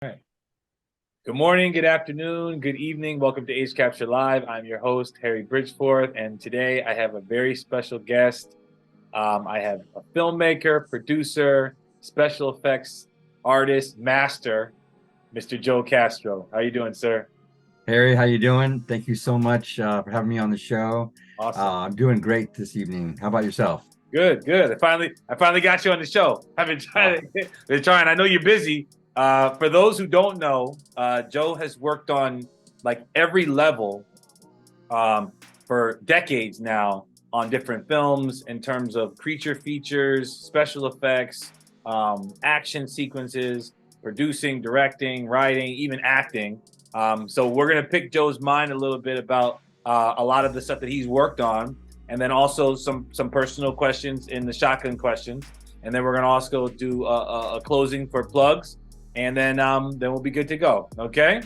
All right. Good morning, good afternoon, good evening. Welcome to Age Capture Live. I'm your host, Harry Bridgeforth, and today I have a very special guest. I have a filmmaker, producer, special effects artist, master, Mr. Joe Castro. How you doing, sir? Harry, how you doing? Thank you so much for having me on the show. Awesome. I'm doing great this evening. How about yourself? Good, good. I finally got you on the show. I've been Oh, trying. I know you're busy. For those who don't know, Joe has worked on like every level for decades now on different films in terms of creature features, special effects, action sequences, producing, directing, writing, even acting. So we're gonna pick Joe's mind a little bit about a lot of the stuff that he's worked on, and then also some personal questions in the shotgun questions, and then we're gonna also do a closing for plugs, and then we'll be good to go. Okay.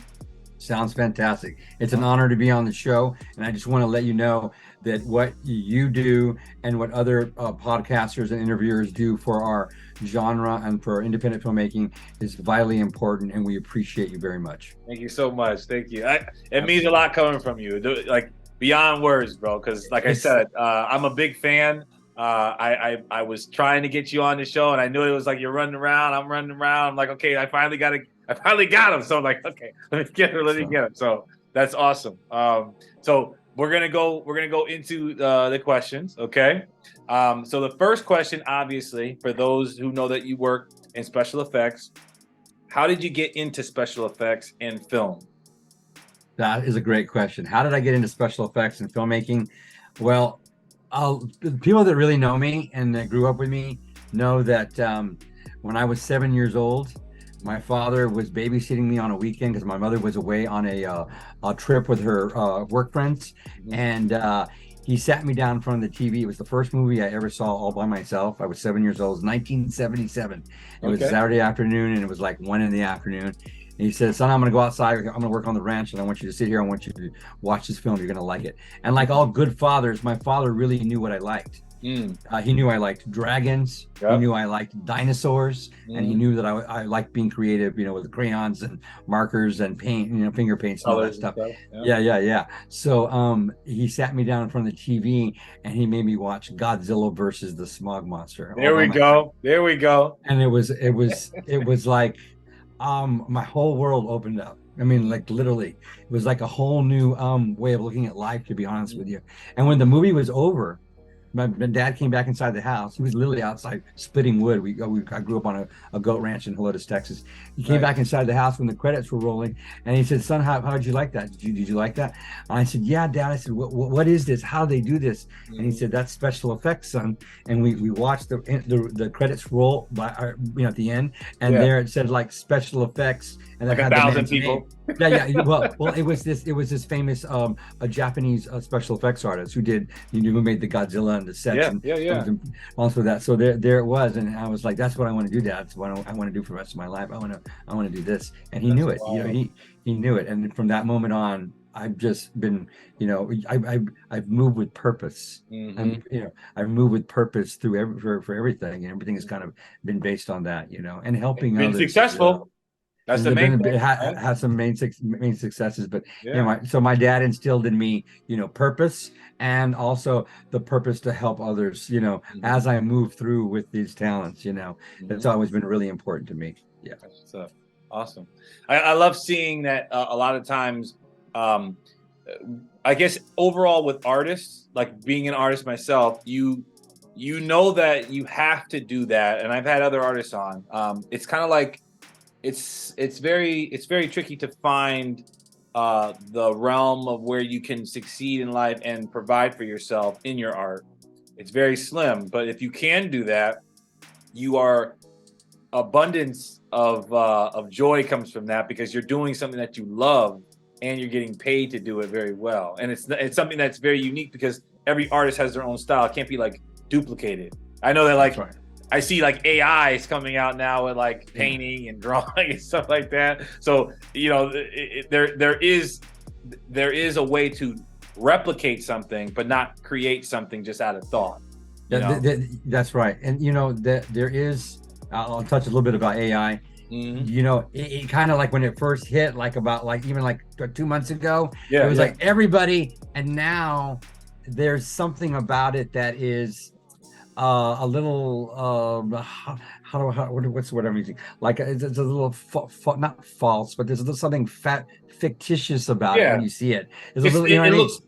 sounds fantastic. It's an honor to be on the show, and I just want to let you know that what you do and what other podcasters and interviewers do for our genre and for independent filmmaking is vitally important, and we appreciate you very much. Thank you so much. Thank you. It means a Absolutely. lot coming from you, like beyond words, bro. Because, like I It's said, I'm a big fan. I was trying to get you on the show, and I knew it was like you're running around. I'm running around. I'm like, okay, I finally got him. So I'm like, okay, let me get him. Let me so get him. So that's awesome. So we're gonna go into the questions. Okay. So the first question, obviously, for those who know that you work in special effects, how did you get into special effects in film? that is a great question. How did I get into special effects and filmmaking? Well, the people that really know me and that grew up with me know that when I was 7 years old, my father was babysitting me on a weekend because my mother was away on a trip with her work friends, Mhm. and he sat me down in front of the TV. It was the first movie I ever saw all by myself. I was 7 years old. It was 1977. It was Okay. Saturday afternoon, and it was like 1 in the afternoon. And he said, "Son, I'm going to go outside. I'm going to work on the ranch, and I want you to sit here. I want you to watch this film. You're going to like it." And like all good fathers, my father really knew what I liked. Mm. He knew I liked dragons. He Yep. knew I liked dinosaurs, and he Mm. knew that I liked being creative, with crayons and markers and paint, finger paints and all that Colors and stuff. stuff. Yeah. Yeah, yeah, yeah. So he sat me down in front of the TV and he made me watch Godzilla versus the Smog Monster all There by we myself. go. There we go. And it was like my whole world opened up. I mean, like literally, it was like a whole new way of looking at life, to be honest with Mm. you. And when the movie was over, my dad came back inside the house. He was literally outside splitting wood. I grew up on a goat ranch in Helotes, Texas. He came Nice. back inside the house when the credits were rolling, and he said, "Son, how did you like that? Did you like that?" And I said, "Yeah, Dad." I said, "What is this? How do they do this?" And he Mm. said, "That's special effects, son." And we watched the credits roll at the end, and Yeah. there it said like special effects, and Like it a had the thousand man's name. people. Yeah, yeah. Well, it was this famous a Japanese special effects artist who made the Godzilla and the sets, Yeah. and Yeah. it Yeah. was also that. So there it was, and I was like, "That's what I want to do. Dad. That's what I want to do for the rest of my life. I want to do this." And he That's knew it. wild. He knew it. And from that moment on, I've just been, I've moved with purpose. Hmm. And I've moved with purpose through for everything, and everything has kind of been based on that, and helping Been others as successful. well. That's And the they've main been thing, right? have some main successes, but Yeah. so my dad instilled in me, purpose, and also the purpose to help others, Hmm. as I move through with these talents. It's Hmm. always been really important to me. Yeah. That's what's up. Awesome. I love seeing that a lot of times. Um, I guess overall with artists, like being an artist myself, you know that you have to do that, and I've had other artists on. It's kind of like it's very tricky to find the realm of where you can succeed in life and provide for yourself in your art. It's very slim, but if you can do that, you are abundance of joy comes from that because you're doing something that you love and you're getting paid to do it very well. And it's something that's very unique because every artist has their own style. It can't be like duplicated. I know that That's like right. I see like AI is coming out now with like Yeah. painting and drawing and stuff like that. So there is a way to replicate something, but not create something just out of thought. You know. That's right. And that there is, I'll touch a little bit about AI. Mhm. You know, it kind of like when it first hit, like about like even like 2 months ago, it Yeah, was yeah. like everybody, and now there's something about it that is a little what's the word I'm using? Like it's a little not false, but there's a little something fictitious about it when Yeah. you see it. There's a little, you know It what I mean? looks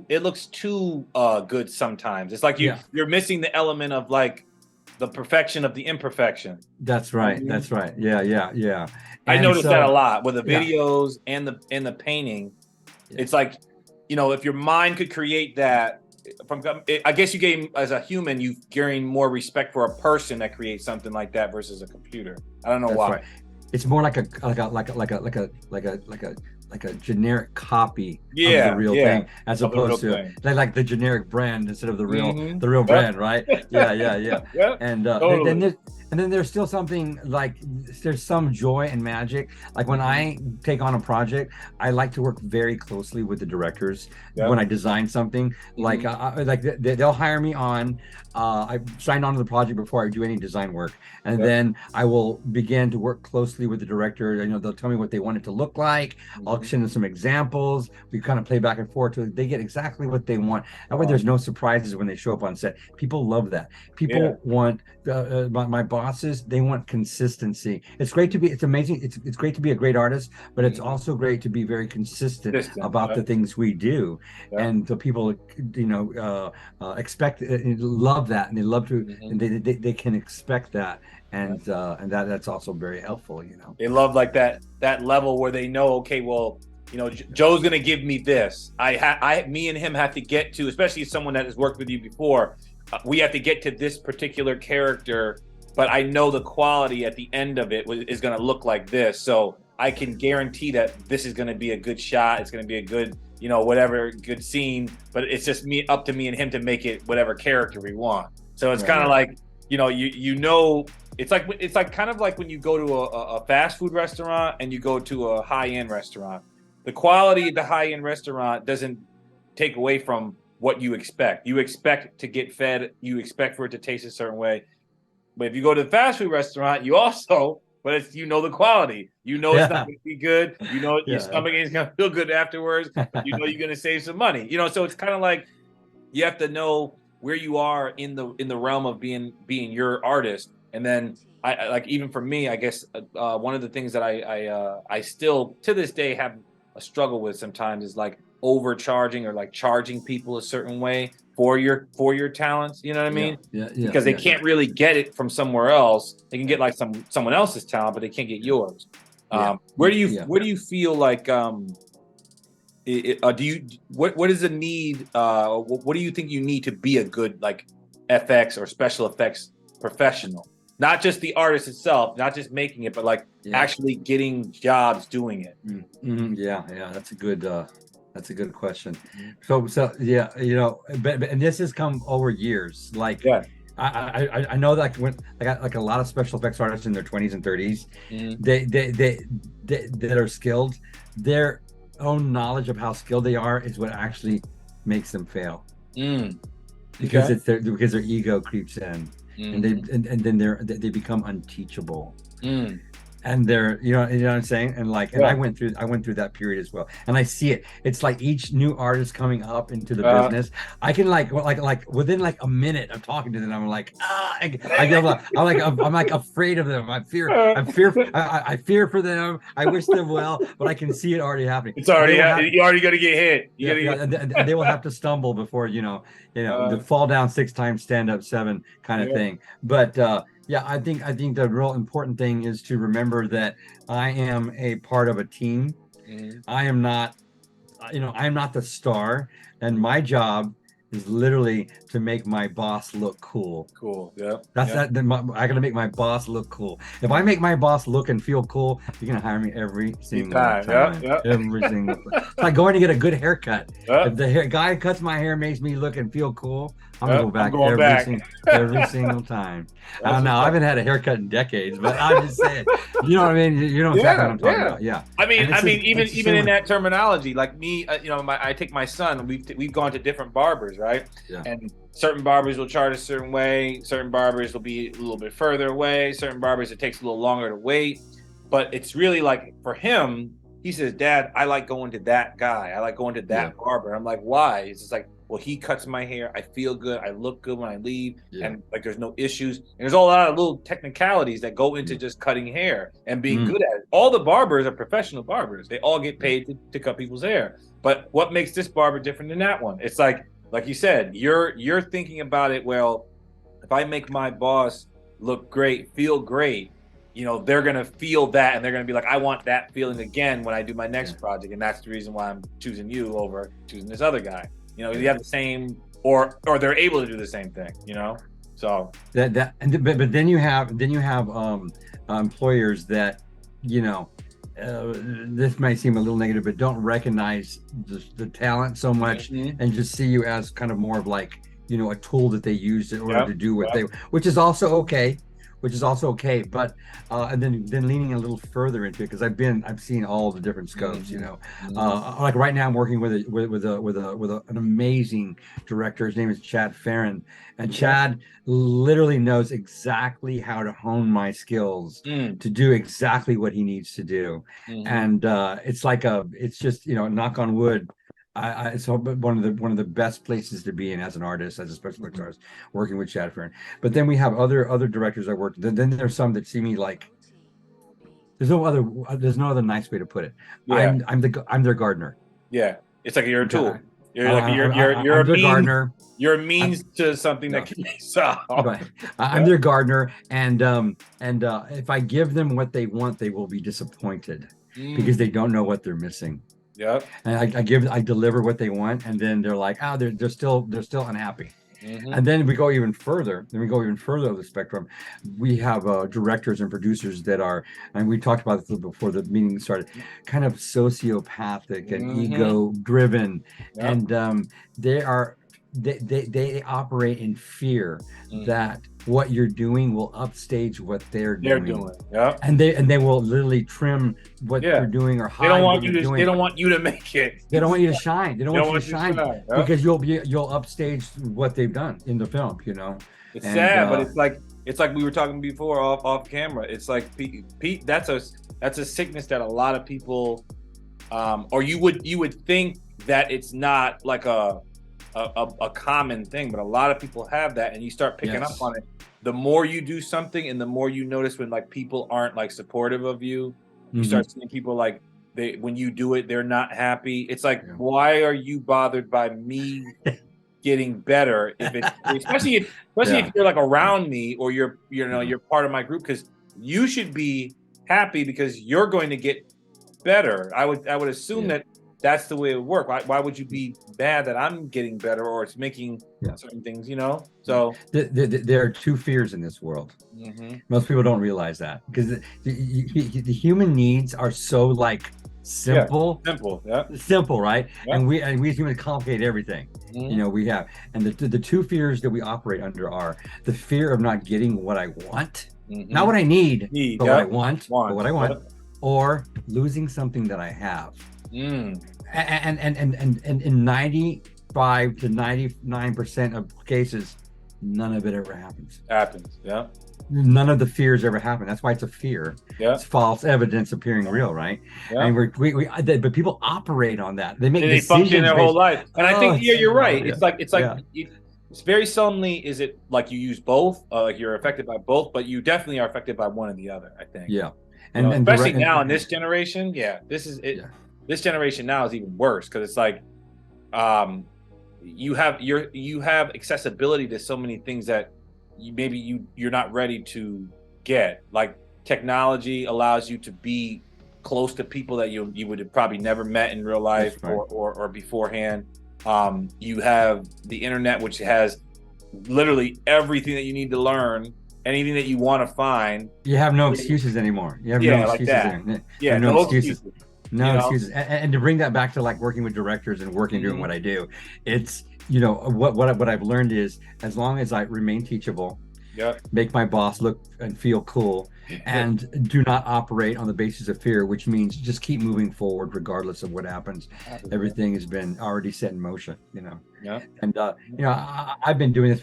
it looks too good sometimes. It's like Yeah, you're missing the element of like the perfection of the imperfection. that's You know what I right. mean? That's right. Yeah, yeah, yeah. I And noticed that a so, lot with the yeah, videos and the painting. yeah, It's like, if your mind could create that from, I guess you gain as a human, you gain more respect for a person that creates something like that versus a computer. I don't know that's why. right. It's more like a generic copy of the Yeah, real yeah, thing, as of the real opposed to thing. like the generic brand instead of Hmm. the real Yep. brand, right? Yeah, yeah, yeah. Yep. And Totally. then there's still something like there's some joy and magic. Like when Hmm. I take on a project, I like to work very closely with the directors when Yep. I design something. Like Hmm. they'll hire me on. I signed on to the project before I do any design work, and Yep. then I will begin to work closely with the director. You know, they'll tell me what they want it to look like. I'll Hmm. send them some examples. We kind of play back and forth till they get exactly what they want. That way, Wow. there's no surprises when they show up on set. People love that. Yeah. People want my bosses. They want consistency. It's great to be. It's amazing. It's great to be a great artist, but it's Hmm. also great to be very consistent Distant. about the Yep. things we do, Yep. and the people, expect love that, and they love to, and Hmm. they can expect that, Yep. and that's also very helpful, you know. They love like that level where they know, okay, well, Joe's gonna give me this. Me and him have to get to, especially someone that has worked with you before. We have to get to this particular character, but I know the quality at the end of it is gonna look like this, so I can guarantee that this is gonna be a good shot. It's gonna be a good, whatever, good scene. But it's just up to me and him to make it whatever character we want. So it's Right, kind of right. like, it's like kind of like when you go to a fast food restaurant and you go to a high end restaurant. The quality of the high end restaurant doesn't take away from what you expect. You expect to get fed. You expect for it to taste a certain way. But if you go to the fast food restaurant, but it's the quality. It's not Yeah, going to be good. Your yeah, stomach ain't going to feel good afterwards. But you're going to save some money. So it's kind of like you have to know where you are in the realm of being your artist. And then I like, even for me, I guess one of the things that I still to this day have a struggle with sometimes is like overcharging or like charging people a certain way for your talents. You know what I yeah, mean? yeah, yeah, Because they yeah, yeah, can't really get it from somewhere else. They can get like someone else's talent, but they can't get yours. yeah, Where yeah, do you yeah. where do you feel like do you what is the need? What do you think you need to be a good like FX or special effects professional? Not just the artist itself, not just making it, but like Yeah. actually getting jobs doing it. Yeah, yeah, that's a good question. Mhm. So yeah, but and this has come over years. Like Yeah. I know that when like a lot of special effects artists in their 20s and 30s, Hmm. they that are skilled, their own knowledge of how skilled they are is what actually makes them fail, Mm. because Okay. because their ego creeps in, and Hmm. and then they become unteachable, Mm. and they're, you know what I'm saying, and like, and Yeah. I went through that period as well, and I see it. It's like each new artist coming up into the Uh, business, I can like within like a minute of talking to them, I'm like, I get like, I'm like afraid of them. I fear for them. I wish them well, but I can see it already happening, it's and they already will have, you already gonna get hit. You yeah, gotta yeah, get. and they will have to stumble before, the Uh, fall down 6 times, stand up seven kind of yeah. thing. But yeah, I think the real important thing is to remember that I am a part of a team. Mhm. I am not, I'm not the star, and my job is literally to make my boss look cool. Cool. Yeah. That's Yeah. that. I gotta make my boss look cool. If I Mhm. make my boss look and feel cool, you're gonna hire me every Good single time. Yeah. time. Yeah. Every single time. It's like going to get a good haircut. Yeah. If the guy who cuts my hair makes me look and feel cool, I'm gonna Yeah. go I'm back going back. every single time. I That's don't know. what's I up. haven't had a haircut in decades, but I'm just saying. You know what I mean? You know exactly what Yeah. I'm talking Yeah. about. Yeah. I mean, And it's just, even it's the even same in way. that terminology, like me, I take my son. We've gone to different barbers, right? Yeah. And certain barbers will charge a certain way. Certain barbers will be a little bit further away. Certain barbers it takes a little longer to wait. But it's really like for him, he says, "Dad, I like going to that guy. I like going to Yeah. that barber." I'm like, "Why?" He's just like, "Well, he cuts my hair. I feel good. I look good when I leave, Yeah. and like there's no issues." And there's a lot of little technicalities that go into just cutting hair and being good at it. All the barbers are professional barbers. They all get paid to cut people's hair. But what makes this barber different than that one? It's like you said, you're thinking about it. Well, if I make my boss look great, feel great, they're gonna feel that, and they're gonna be like, I want that feeling again when I do my next project, and that's the reason why I'm choosing you over choosing this other guy. You have the same, or they're able to do the same thing. So But then you have employers that, this might seem a little negative, but don't recognize the talent so much, and just see you as kind of more of like, a tool that they use in order to do what they, which is also okay. But and then leaning a little further into it, because I've seen all the different scopes. Like right now I'm working with an amazing director. His name is Chad Farron, and Chad literally knows exactly how to hone my skills to do exactly what he needs to do. And it's just, knock on wood, it's one of the best places to be in as an artist, as a special effects artist, working with Chad Farron. But then we have other directors I work. Then there's some that see me like, there's no other nice way to put it. yeah, I'm their gardener. yeah, it's like you're a tool. You're I'm their gardener. You're a means to something that can be solved. Right. I'm their gardener, and if I give them what they want, they will be disappointed because they don't know what they're missing. Yeah. And I deliver what they want, and then they're like, they're still unhappy. And then we go even further. Then we go even further of the spectrum. We have directors and producers that are, and we talked about this before the meeting started, kind of sociopathic and ego driven, and they operate in fear that what you're doing will upstage what they're doing. Yeah. And they will literally trim what you're doing or hide. They don't want you to. They don't want you to make it. They don't want you to shine. They don't want you to shine because you'll upstage what they've done in the film. It's sad, but it's like we were talking before off camera. It's like Pete. That's a sickness that a lot of people, or you would think that it's not like a common thing, but a lot of people have that, and you start picking up on it. The more you do something, and the more you notice when like people aren't like supportive of you, you start seeing people like when you do it, they're not happy. It's like, why are you bothered by me getting better? If it's especially if you're like around me, or you're part of my group, because you should be happy because you're going to get better. I would assume that that's the way it would work. Why would you be mad that I'm getting better, or it's making certain things, So there are two fears in this world. Most people don't realize that, because the human needs are so like simple, right? And we humans complicate everything. We have, and the two fears that we operate under are the fear of not getting what I want, not what I need, but what I want, or losing something that I have. And in 95 to 99% of cases, none of it ever happens. None of the fears ever happen. That's why it's a fear. It's false evidence appearing real, right? And but people operate on that. They make decisions function their whole life. And I think you're right. It's like it's very seldomly is it like you use both, like you're affected by both, but you definitely are affected by one or the other, I think. And especially now in this generation, this is it. This generation now is even worse, because it's like you have accessibility to so many things that you're not ready to get. Like technology allows you to be close to people that you would have probably never met in real life or beforehand. You have the internet, which has literally everything that you need to learn, anything that you want to find. You have no excuses anymore. You have no excuses. No excuses. No excuses. And to bring that back to like working with directors and doing what I do, it's what I've learned is, as long as I remain teachable, make my boss look and feel cool, and do not operate on the basis of fear, which means just keep moving forward regardless of what happens. Everything has been already set in motion, you know. Yeah. And I've been doing this.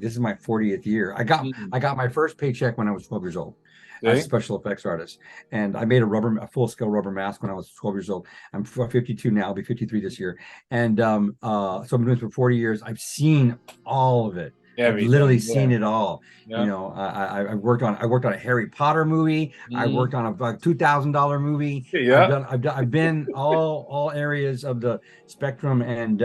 This is my 40th year. I got my first paycheck when I was 12 years old as a special effects artist, and I made a full-scale rubber mask when I was 12 years old. I'm 52 now. I'll be 53 this year, and so I've been doing this for 40 years. I've seen all of it. I've literally seen it all. Yeah. You know, I worked on a Harry Potter movie. I worked on a $2,000 movie. Yeah. I've been all areas of the spectrum, and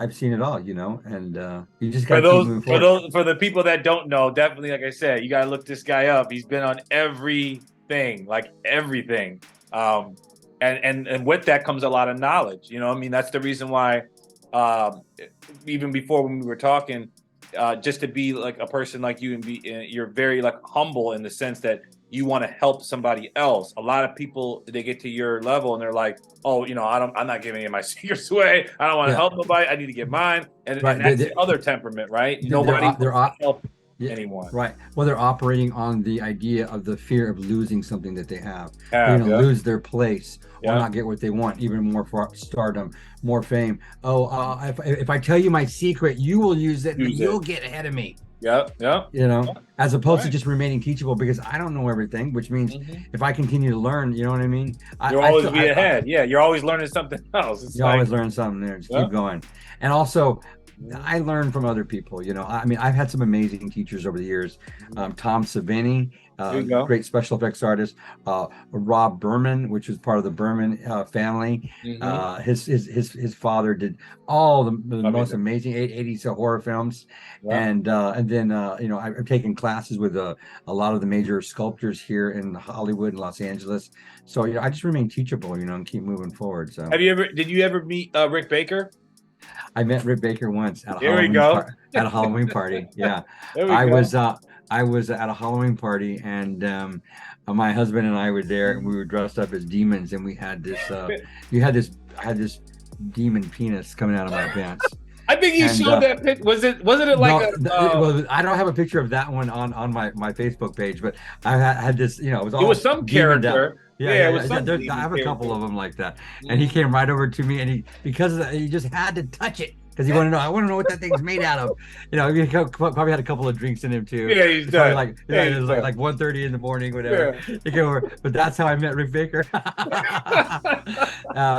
I've seen it all. You know, and you just got to keep moving forward. For the people that don't know, definitely, like I said, you got to look this guy up. He's been on everything, like everything. And with that comes a lot of knowledge. You know, I mean, that's the reason why. Even before when we were talking. Just to be like a person like you and you're very like humble in the sense that you want to help somebody else. A lot of people, they get to your level and they're like, oh, you know, I'm not giving any of my secrets away. I don't want to help nobody. I need to get mine. And that's the other temperament, right? Nobody wants to help anyone. Right. Well, they're operating on the idea of the fear of losing something that they have. They're going to lose their place or not get what they want, even more for stardom, more fame. Oh, if I tell you my secret, you will use it and you'll get ahead of me. Yeah. You know, as opposed to just remaining teachable, because I don't know everything, which means if I continue to learn, you know what I mean? You'll always be ahead. You're always learning something else. You always learn something there. Just keep going. And also, I learn from other people. You know, I mean, I've had some amazing teachers over the years. Tom Savini, great special effects artist. Rob Berman, which was part of the Berman family. His father did all the most amazing 80s horror films. And then you know, I've taken classes with a lot of the major sculptors here in Hollywood and Los Angeles. So you know, I just remain teachable, you know, and keep moving forward. So did you ever meet Rick Baker? I met Rick Baker once at a Halloween party. Yeah, I was at a Halloween party, and my husband and I were there, and we were dressed up as demons, and we had this. I had this demon penis coming out of my pants. I think you showed that picture. Wasn't it like well, I don't have a picture of that one on my Facebook page, but I had this. You know, it was some character. Yeah. I have a couple of them like that. And he came right over to me, and he just had to touch it because he wanted to know. I want to know what that thing's made out of. You know, he probably had a couple of drinks in him too. Yeah, he's done. It was like 1:30 in the morning, whatever. He came over, but that's how I met Rick Baker.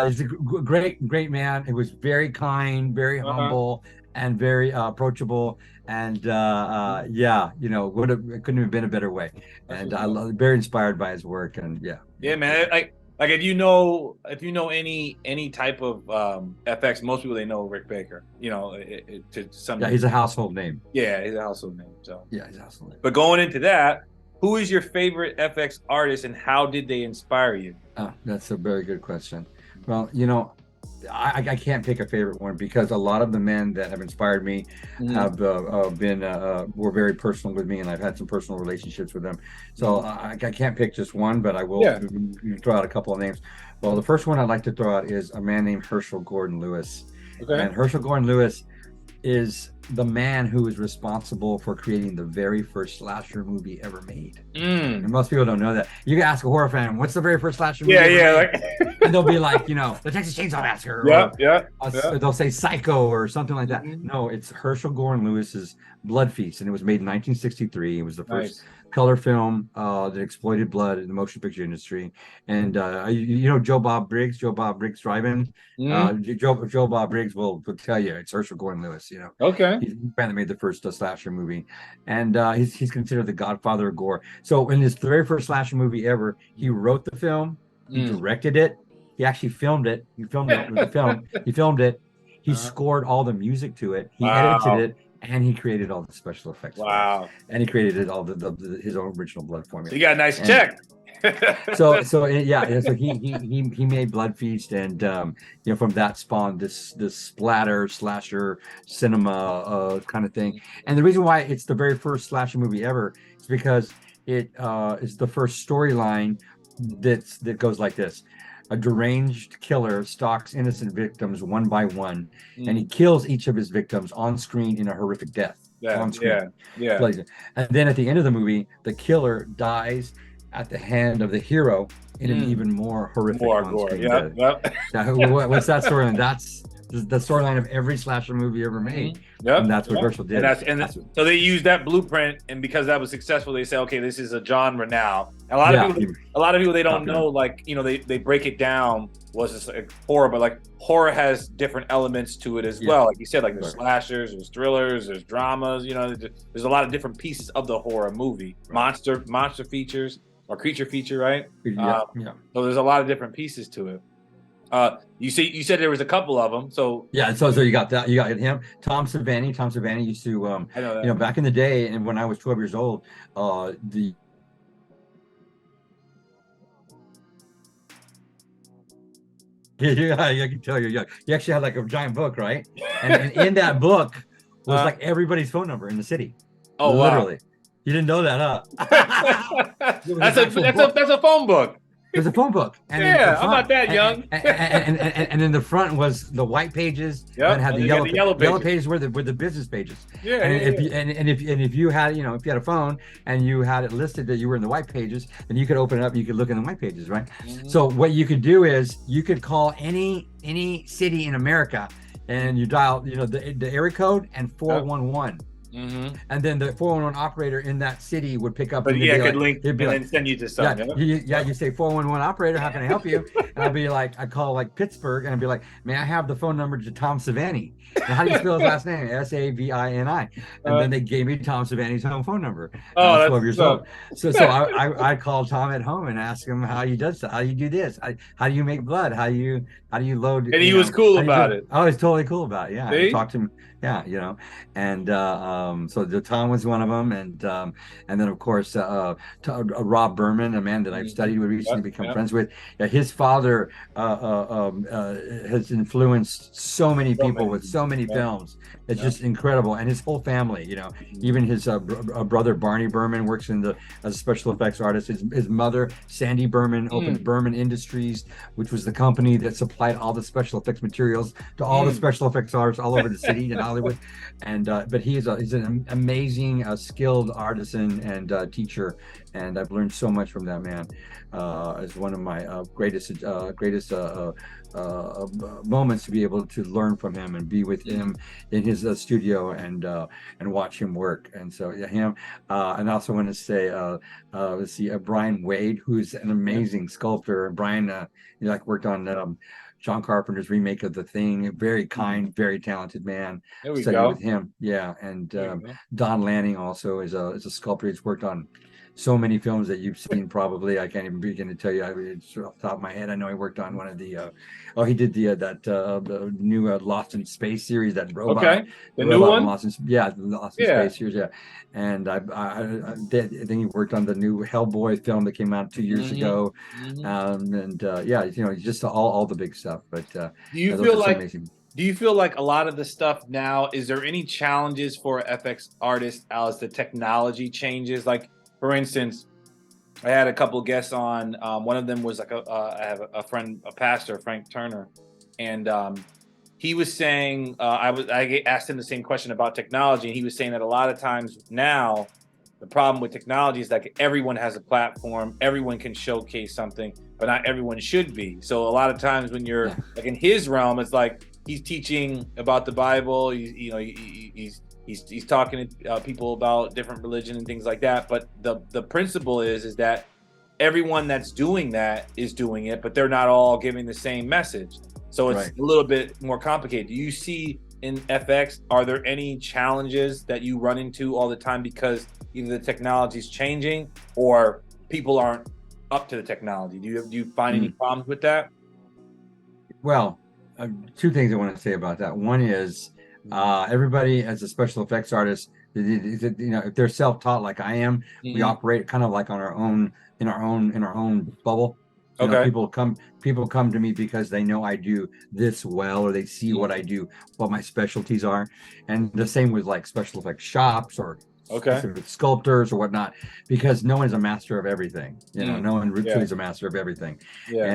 He's a great man. He was very kind, very humble, and very approachable. And you know, it couldn't have been a better way. And very inspired by his work. And yeah, man. Like if you know any type of FX, most people, they know Rick Baker. You know, to some. Yeah, he's a household name. Yeah, he's a household name. So yeah, he's a household name. But going into that, who is your favorite FX artist, and how did they inspire you? Oh, that's a very good question. Well, you know, I can't pick a favorite one because a lot of the men that have inspired me have were very personal with me, and I've had some personal relationships with them. So I can't pick just one, but I will throw out a couple of names. Well, the first one I'd like to throw out is a man named Herschel Gordon Lewis. Okay. And Herschel Gordon Lewis is the man who is responsible for creating the very first slasher movie ever made. And most people don't know that. You can ask a horror fan, what's the very first slasher movie ever made? And they'll be like, you know, the Texas Chainsaw Massacre. Or they'll say Psycho or something like that. No, it's Herschel Gordon Lewis's Blood Feast, and it was made in 1963. It was the first color film that exploited blood in the motion picture industry. And you know Joe Bob Briggs Drive-In. Joe Bob Briggs will tell you it's Herschel Gordon Lewis. You know, he's the man that made the first slasher movie, and he's considered the godfather of gore. So in his very first slasher movie ever, he wrote the film, he directed it, he actually filmed it. He filmed it. He scored all the music to it. He edited it. And he created all the special effects. Wow! And he created all his own original blood formula. So you got a nice check. So he made Blood Feast, and you know, from that spawned this splatter slasher cinema kind of thing. And the reason why it's the very first slasher movie ever is because it is the first storyline that goes like this. A deranged killer stalks innocent victims one by one, and he kills each of his victims on screen in a horrific death. Yeah, on screen. yeah. Plays it. And then at the end of the movie, the killer dies at the hand of the hero in an even more horrific More gore. on-screen Yep, death. yep. Now, what's that storyline? That's the storyline of every slasher movie ever made. Yep. And that's what Yep. Herschel did. So they used that blueprint, and because that was successful, they say, okay, this is a genre now. And a lot of people they don't know, like, you know, they break it down. Was this like horror? But like horror has different elements to it as well. Like you said, like there's slashers, there's thrillers, there's dramas. You know, there's a lot of different pieces of the horror movie. Monster features or creature feature, right? So there's a lot of different pieces to it. You said there was a couple of them. So so you got that. You got him, Tom Savini. Tom Savini used to, I know that. you know, back in the day, and when I was 12 years old, the I can tell you actually had like a giant book, right? And in that book was like everybody's phone number in the city. Oh, literally. Wow. You didn't know that, huh? That's a phone book. There's a phone book. And yeah, I'm not that young. And in the front was the white pages. Yep. And had the yellow pages were the business pages. Yeah. And if you had, you know, if you had a phone and you had it listed that you were in the white pages, then you could open it up. You could look in the white pages, right? So what you could do is you could call any city in America, and you dial, you know, the area code and 411. And then the 411 operator in that city would pick up. But and could link and then send you to something. You say 411 operator, how can I help you? And I'd be like, I call like Pittsburgh, and I'd be like, may I have the phone number to Tom Savini? Now, how do you spell his last name? Savini. And then they gave me Tom Savini's home phone number. Oh, that's 12 years old. So I called Tom at home and asked him how you does, how you do this, how do you make blood, how do you load. And he was cool about it. Oh, he's totally cool about it. Yeah, See? I talked to him. Yeah, you know, and so Tom was one of them, and then of course Rob Berman, a man that I've studied with, recently become friends with. His father has influenced so many people with so many films. It's just incredible, and his whole family. You know, even his brother Barney Berman works as a special effects artist. His mother Sandy Berman opened Berman Industries, which was the company that supplied all the special effects materials to all the special effects artists all over the city in Hollywood. And but he's an amazing skilled artisan and teacher, and I've learned so much from that man. It's one of my greatest moments to be able to learn from him and be with him in his studio and watch him work. And so him, and I also want to say let's see, Brian Wade, who's an amazing sculptor. Brian worked on John Carpenter's remake of The Thing. Very kind, very talented man. There we go. With him, and Don Lanning also is a sculptor. He's worked on so many films that you've seen. Probably I can't even begin to tell you. It's off the top of my head. I know he worked on one of the. He did the new Lost in Space series. That robot. Okay, the new one. Lost in Space series. Yeah, and I think he worked on the new Hellboy film that came out 2 years ago. Just all the big stuff. But do you feel like? Amazing. Do you feel like a lot of the stuff now? Is there any challenges for FX artists as the technology changes? Like, for instance, I had a couple of guests on. One of them was like I have a friend, a pastor, Frank Turner, and he was saying I asked him the same question about technology, and he was saying that a lot of times now the problem with technology is like everyone has a platform, everyone can showcase something, but not everyone should be. So a lot of times when you're like in his realm, it's like he's teaching about the Bible. He's talking to people about different religion and things like that. But the principle is that everyone that's doing that is doing it, but they're not all giving the same message. So it's a little bit more complicated. Do you see in FX, are there any challenges that you run into all the time because either the technology is changing or people aren't up to the technology? Do you find any problems with that? Well, two things I want to say about that. One is everybody as a special effects artist, if they're self-taught like I am, we operate kind of like on our own, in our own bubble. You know, people come to me because they know I do this well, or they see what I do, what my specialties are. And the same with like special effects shops or Okay. specific sculptors or whatnot, because no one is a master of everything. No one Yeah. truly is a master of everything. Yeah.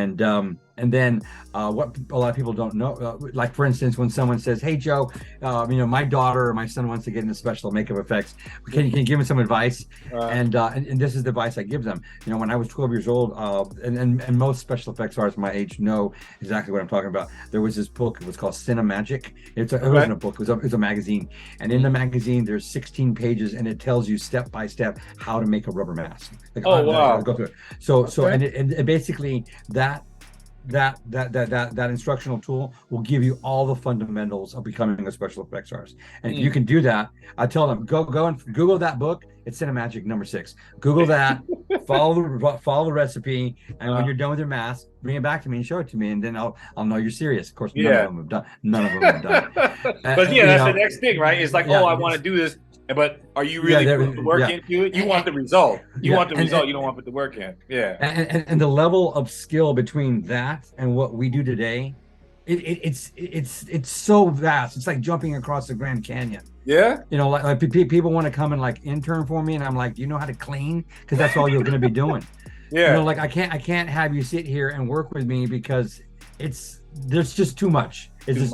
And then what a lot of people don't know, like for instance, when someone says, "Hey Joe, my daughter or my son wants to get into special makeup effects. Can you give me some advice?" And this is the advice I give them. When I was 12 years old, and most special effects artists my age know exactly what I'm talking about. There was this book. It was called Cinemagic. It wasn't a book. It was a magazine. And in the magazine, there's 16 pages, and it tells you step by step how to make a rubber mask. Like, wow. Go through it. So and basically that instructional tool will give you all the fundamentals of becoming a special effects artist. And if you can do that, I tell them, go and Google that book. It's Cinemagic #6. Google that, follow the recipe, and when you're done with your mask, bring it back to me and show it to me, and then I'll know you're serious. Of course, none of them have done. None of them have done it. But that's the next thing, right? It's like, I want to do this, but are you really putting the work into it? You want the result. You want the result. You don't want to put the work in. Yeah. And the level of skill between that and what we do today, it's so vast. It's like jumping across the Grand Canyon. Yeah. Like people want to come and like intern for me, and I'm like, do you know how to clean? Because that's all you're going to be doing. Yeah. Like I can't have you sit here and work with me because there's just too much. It's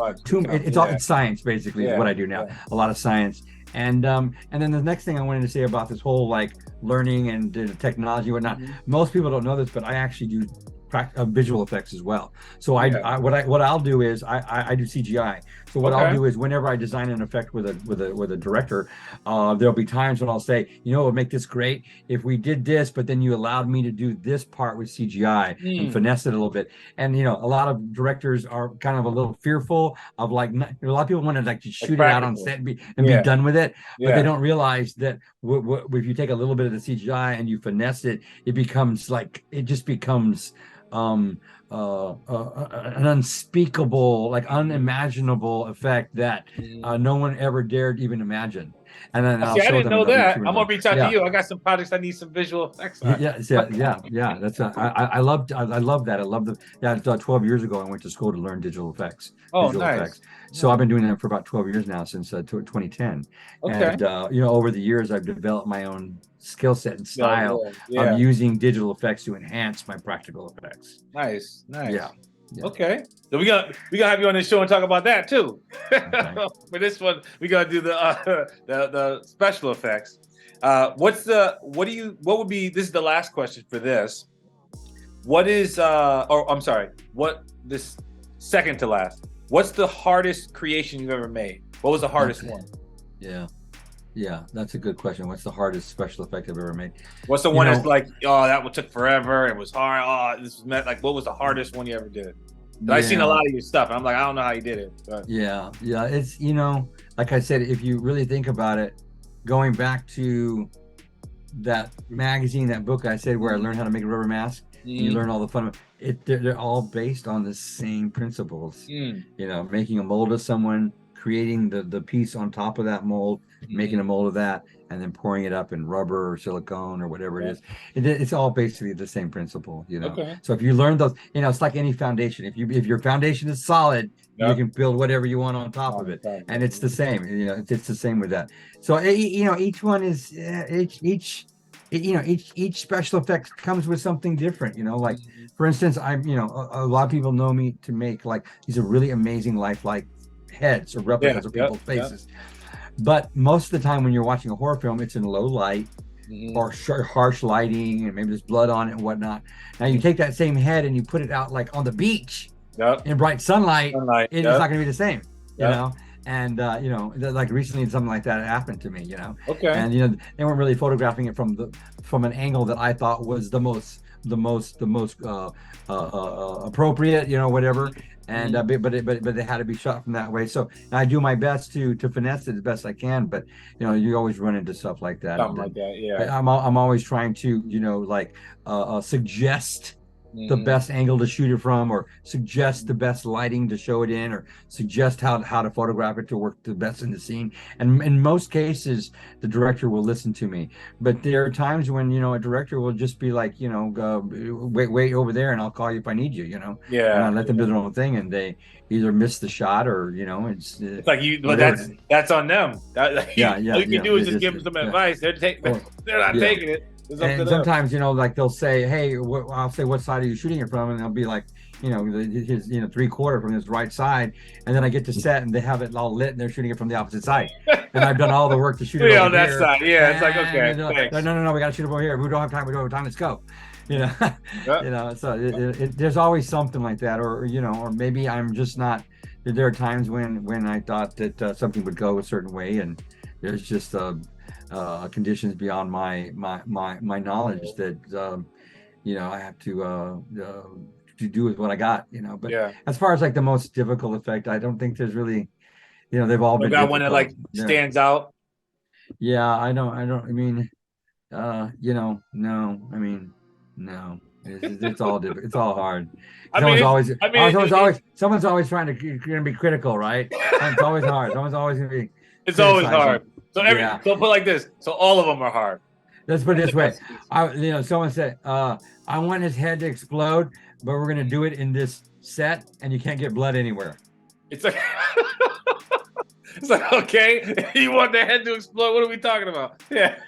science basically is what I do now. A lot of science. And then the next thing I wanted to say about this whole like learning and technology and whatnot, most people don't know this, but I actually do visual effects as well. So what I'll do is I do CGI. So what I'll do is whenever I design an effect with a director, there'll be times when I'll say, it would make this great if we did this, but then you allowed me to do this part with CGI and finesse it a little bit. And a lot of directors are kind of a little fearful of like, a lot of people want to like just shoot it out on set and be done with it, but they don't realize that if you take a little bit of the CGI and you finesse it, it just becomes an unspeakable, like unimaginable effect that no one ever dared even imagine. And then I didn't know that. I'm gonna reach out to you. I got some projects I need some visual effects on. Yeah. That's I love that. I love the 12 years ago I went to school to learn digital effects. Oh, nice. So I've been doing that for about 12 years now, since 2010. And over the years I've developed my own skill set and style of using digital effects to enhance my practical effects. Nice. Yeah. Okay, so we gonna have you on this show and talk about that too. Okay. For this one, we gotta do the special effects. This is the last question for this. This second to last. What's the hardest creation you've ever made? What was the hardest one? Yeah, that's a good question. What's the hardest special effect I've ever made? What's the one that's like, that one took forever, it was hard, what was the hardest one you ever did? I've seen a lot of your stuff, and I'm like, I don't know how you did it. But. Yeah, it's, like I said, if you really think about it, going back to that magazine, that book I said where I learned how to make a rubber mask, and you learn all the fun, they're all based on the same principles. Making a mold of someone, creating the piece on top of that mold, making a mold of that, and then pouring it up in rubber or silicone or whatever it is. It's all basically the same principle, Okay. So if you learn those, it's like any foundation. If your foundation is solid, you can build whatever you want on top of it, and it's the same. It's the same with that. So each one is each special effect comes with something different. Like for instance, a lot of people know me to make like these are really amazing lifelike heads or replicas of people's faces. But most of the time when you're watching a horror film, it's in low light or harsh lighting, and maybe there's blood on it and whatnot. Now you take that same head and you put it out like on the beach in bright sunlight, it's not going to be the same, you know. And like recently something like that happened to me, Okay. And they weren't really photographing it from an angle that I thought was the most appropriate, whatever. And but they had to be shot from that way. So I do my best to finesse it as best I can. But you always run into stuff like that. Something like that, yeah. I'm always trying to suggest the best angle to shoot it from, or suggest the best lighting to show it in, or suggest how to photograph it to work the best in the scene. And in most cases, the director will listen to me. But there are times when, a director will just be like, wait over there, and I'll call you if I need you, and I let them do their own thing, and they either miss the shot, or it's like you. But whatever. that's on them. All you can do is just give them some advice. They're not taking it. And sometimes, like they'll say, "Hey," I'll say, "What side are you shooting it from?" And they'll be like, his 3/4 from his right side, and then I get to set and they have it all lit and they're shooting it from the opposite side, and I've done all the work to shoot it over on that here. side. Yeah, it's like, okay, no, we got to shoot it over here. We don't have time. Let's go. So there's always something like that, or maybe I'm just not. There are times when I thought that something would go a certain way, and there's just conditions beyond my knowledge that I have to do with what I got. But as far as like the most difficult effect, I don't think there's really, they've all been. Got one that like stands out. Yeah, I don't. I mean, no. I mean, no. It's all different. It's all hard. Someone's always trying to be critical, right? It's always hard. Someone's always going to be. It's always hard. So so put like this. So all of them are hard. Let's put it this way. Someone said, I want his head to explode, but we're gonna do it in this set, and you can't get blood anywhere. It's like it's like, okay, you want the head to explode? What are we talking about? Yeah.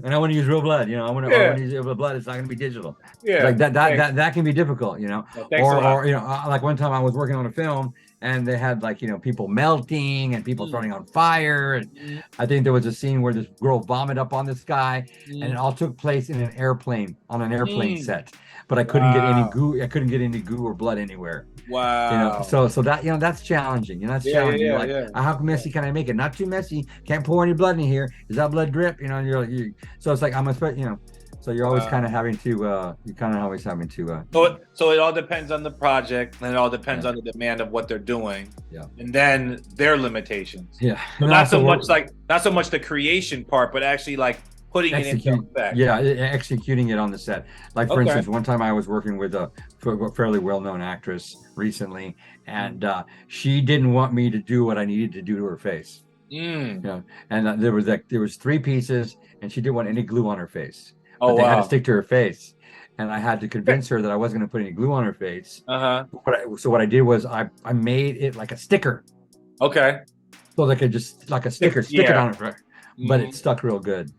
And I want to use real blood, I want to use real blood. It's not going to be digital. Yeah. Like that can be difficult, or like one time I was working on a film and they had like, people melting and people throwing on fire. And I think there was a scene where this girl vomited up on this guy and it all took place in an airplane, on an airplane set. But I couldn't get any goo. I couldn't get any goo or blood anywhere. Wow. So that that's challenging. That's challenging. How messy can I make it? Not too messy. Can't pour any blood in here. Does that blood drip? So it's like so you're always kind of having to. So it all depends on the project, and it all depends on the demand of what they're doing. Yeah. And then their limitations. Yeah. So not so much the creation part, but actually like putting it into effect. Yeah, executing it on the set. Like for instance, one time I was working with a fairly well-known actress recently, and she didn't want me to do what I needed to do to her face. And there was 3 pieces, and she didn't want any glue on her face. But they had to stick to her face, and I had to convince her that I wasn't going to put any glue on her face. So what I did was I made it like a sticker. Okay. So like a sticker, stick it on her, but it stuck real good.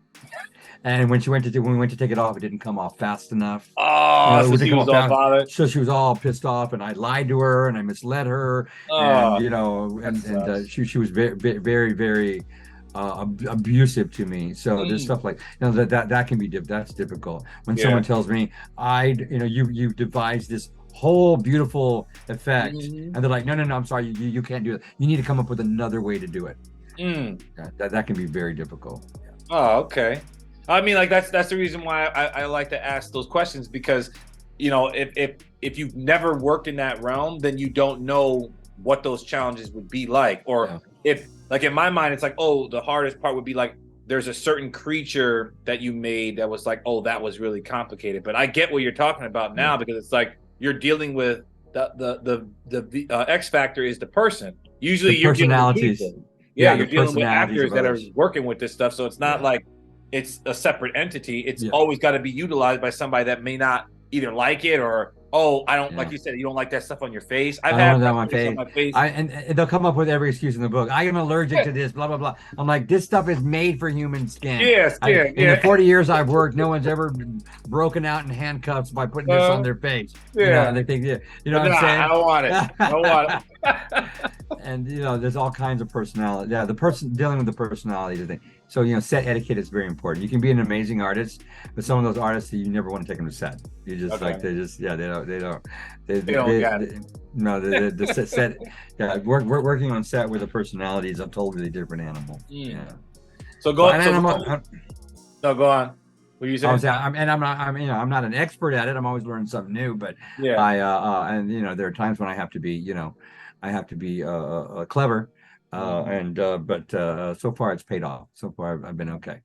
And when we went to take it off, it didn't come off fast enough. Oh, so she was all bothered. So she was all pissed off, and I lied to her, and I misled her, and she was very, very, very abusive to me. So there's stuff like that can be that's difficult. When someone tells me you devised this whole beautiful effect, and they're like, no, I'm sorry, you can't do it. You need to come up with another way to do it. That can be very difficult. Oh, okay. I mean, like that's the reason why I like to ask those questions, because if you've never worked in that realm, then you don't know what those challenges would be like. Or if like in my mind, it's like, oh, the hardest part would be like there's a certain creature that you made that was like, oh, that was really complicated. But I get what you're talking about now, because it's like you're dealing with the X factor is the person. Usually you're dealing with people. You're dealing with actors that are working with this stuff. So it's not like it's a separate entity. It's always got to be utilized by somebody that may not either like it, or I don't like you said, you don't like that stuff on your face. I've had that on my face. And they'll come up with every excuse in the book. I am allergic to this, blah blah blah. I'm like, this stuff is made for human skin. In the 40 years I've worked, no one's ever broken out in handcuffs by putting this on their face. And they think, what I'm saying? I don't want it. I don't want it. And there's all kinds of personality. The person dealing with the personality is the thing. So set etiquette is very important. You can be an amazing artist, but some of those artists you never want to take them to set. You just the set. Working on set with a personality is a totally different animal. So go on. No, go on. What are you saying? I'm not an expert at it. I'm always learning something new. But there are times when I have to be clever. But so far it's paid off. So far I've been okay.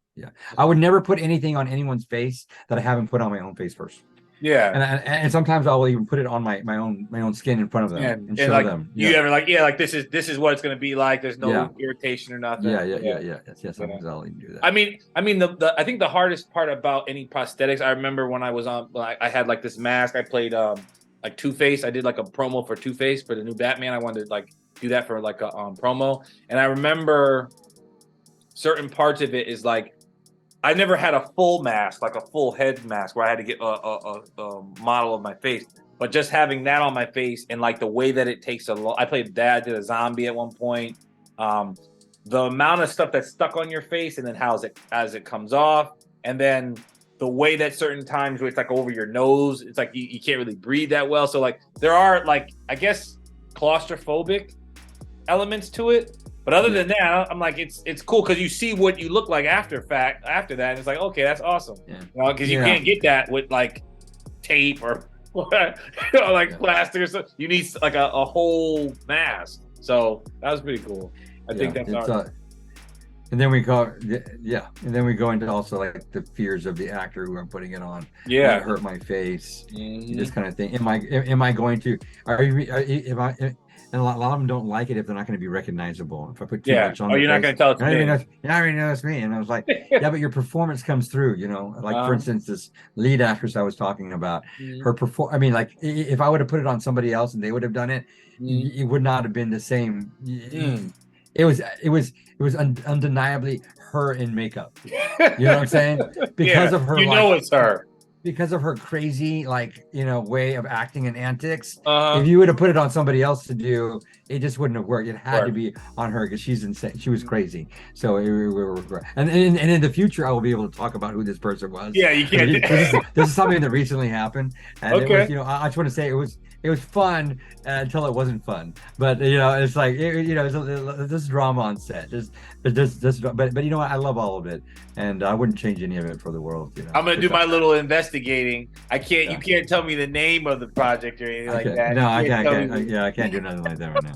I would never put anything on anyone's face that I haven't put on my own face first. Yeah. And sometimes I'll even put it on my own skin in front of them and show like, them. you ever like, yeah, like this is what it's gonna be like. There's no Yeah. irritation or nothing. Yeah. Sometimes I'll even do that. I mean, I think the hardest part about any prosthetics, I remember when I was on, like, I had like this mask. I played like Two-Face. I did like a promo for Two-Face for the new Batman. I wanted to like do that for like a promo, and I remember certain parts of it is like I never had a full mask, like a full head mask, where I had to get a model of my face. But just having that on my face and like the way that it takes I played dad, did a zombie at one point. The amount of stuff that's stuck on your face, and then as it comes off, and then the way that certain times where it's like over your nose, it's like you can't really breathe that well. So like there are like, I guess, claustrophobic elements to it. But other than that, I'm like, it's cool because you see what you look like after that, and it's like, okay, that's awesome. Yeah. Because you can't get that with like tape or like plastic or something. You need like a whole mask. So that was pretty cool. I think that's and then we go, and then we go into also like the fears of the actor who I'm putting it on. Yeah, will it hurt my face, this kind of thing. Am I going to? Am I? And a lot of them don't like it if they're not going to be recognizable. If I put too much on, you're not going to tell it's me. You already know it's me. And I was like, yeah, but your performance comes through. Like for instance, this lead actress I was talking about, her I mean, like if I would have put it on somebody else and they would have done it, it would not have been the same. It was undeniably her in makeup. You know what I'm saying? Because of her, it's her. Because of her crazy, way of acting and antics. If you would have put it on somebody else to do, it just wouldn't have worked. It had to be on her because she's insane. She was crazy. So, and in the future, I will be able to talk about who this person was. Yeah, you can't. This is something that recently happened, and it was, I just want to say it was fun until it wasn't fun. But it's like this drama on set. But you know what? I love all of it, and I wouldn't change any of it for the world. I'm gonna do my little investigating. I can't. You can't tell me the name of the project or anything like that. No, I can't. I can't do nothing like that right now.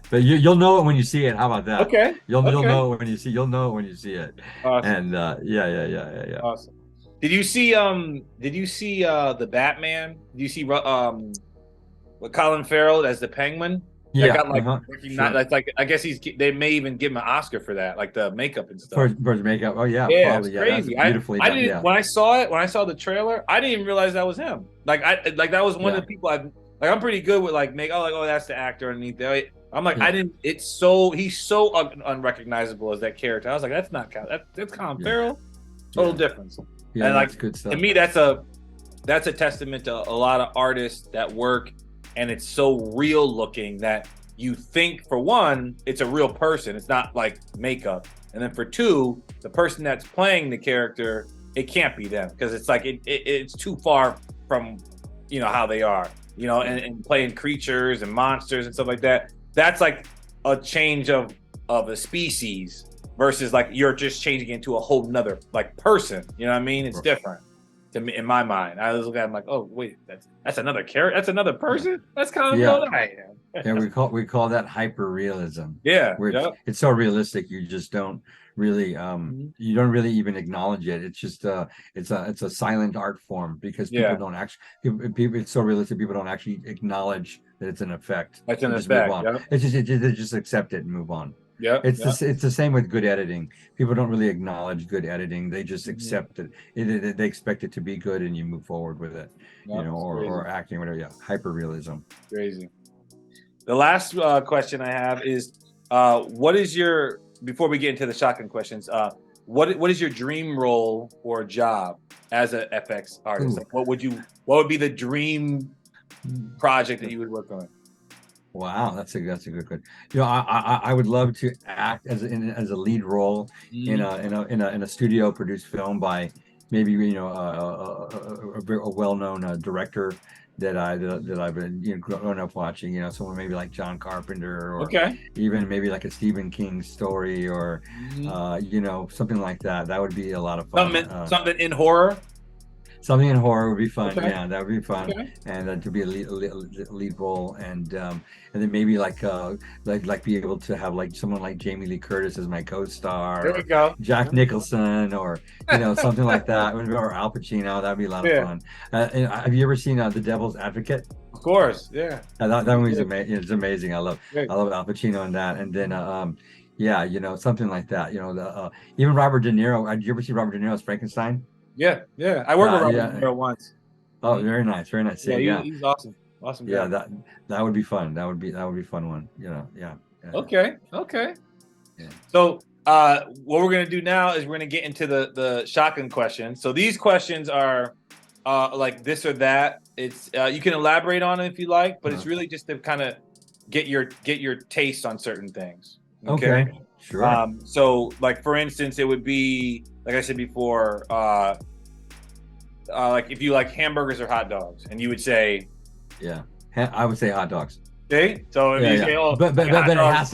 But you'll know it when you see it. How about that? Okay. You'll know it when you see. You'll know it when you see it. Awesome. And yeah. Awesome. Did you see the Batman? Did you see with Colin Farrell as the Penguin? Yeah. Got like I guess they may even give him an Oscar for that, like the makeup and stuff. For the makeup. Oh yeah. Yeah, probably, it's crazy. Beautifully I done. didn't when I saw the trailer, I didn't even realize that was him. Like that was one of the people I'm pretty good with that's the actor underneath there. I'm like, I didn't. He's so unrecognizable as that character. I was like, that's not that's Colin Farrell. Total difference. Yeah, and that's good stuff. To me, that's a testament to a lot of artists that work, and it's so real looking that you think, for one, it's a real person. It's not like makeup, and then for two, the person that's playing the character, it can't be them because it's like it's too far from how they are. And playing creatures and monsters and stuff like that. That's like a change of a species versus like you're just changing into a whole nother like person. You know what I mean? It's different to me in my mind. I was looking at it, I'm like, oh wait, that's another character. That's another person. That's kind of what I am. Yeah, we call that hyper realism. Yeah, where it's so realistic you just don't really you don't really even acknowledge it. It's just it's a silent art form because people don't actually people it's so realistic people don't actually acknowledge that it's an effect. That's an effect. It's just accept it and move on. Yeah, it's the same with good editing. People don't really acknowledge good editing. They just accept it. They expect it to be good, and you move forward with it. Or acting, whatever. Yeah, hyper realism. Crazy. The last question I have is, what is your, before we get into the shotgun questions, what is your dream role or job as a FX artist? Like, what would be the dream project that you would work on? Wow, that's a good question. I would love to act as a lead role in a studio produced film by maybe a well-known director that I've been growing up watching. Someone maybe like John Carpenter or even maybe like a Stephen King story or something like that. That would be a lot of fun. Something in horror. Something in horror would be fun. Okay. Yeah, that would be fun. Okay. And to be a lead role, and then maybe like be able to have like someone like Jamie Lee Curtis as my co-star, There we or go. Jack Nicholson, or something like that, or Al Pacino. That'd be a lot of Yeah. fun. And have you ever seen The Devil's Advocate? Of course. Yeah. That movie's amazing. It's amazing. Great. I love Al Pacino in that. And then yeah, something like that. Even Robert De Niro. Did you ever see Robert De Niro's Frankenstein? Yeah. Yeah. I worked with Robert De Yeah. Niro once. Oh, very nice, very nice. Yeah, Yeah, he's awesome. Awesome yeah. guy. That would be fun. That would be a fun one. Yeah. Yeah. Okay. Okay. Yeah. So what we're gonna do now is we're gonna get into the shotgun questions. So these questions are like this or that. It's you can elaborate on it if you like, but it's really just to kind of get your taste on certain things. Okay. Sure. So like for instance, it would be like I said before, like if you like hamburgers or hot dogs, and you would say, Yeah. I would say hot dogs. okay. So if you say, oh, but like it dogs, has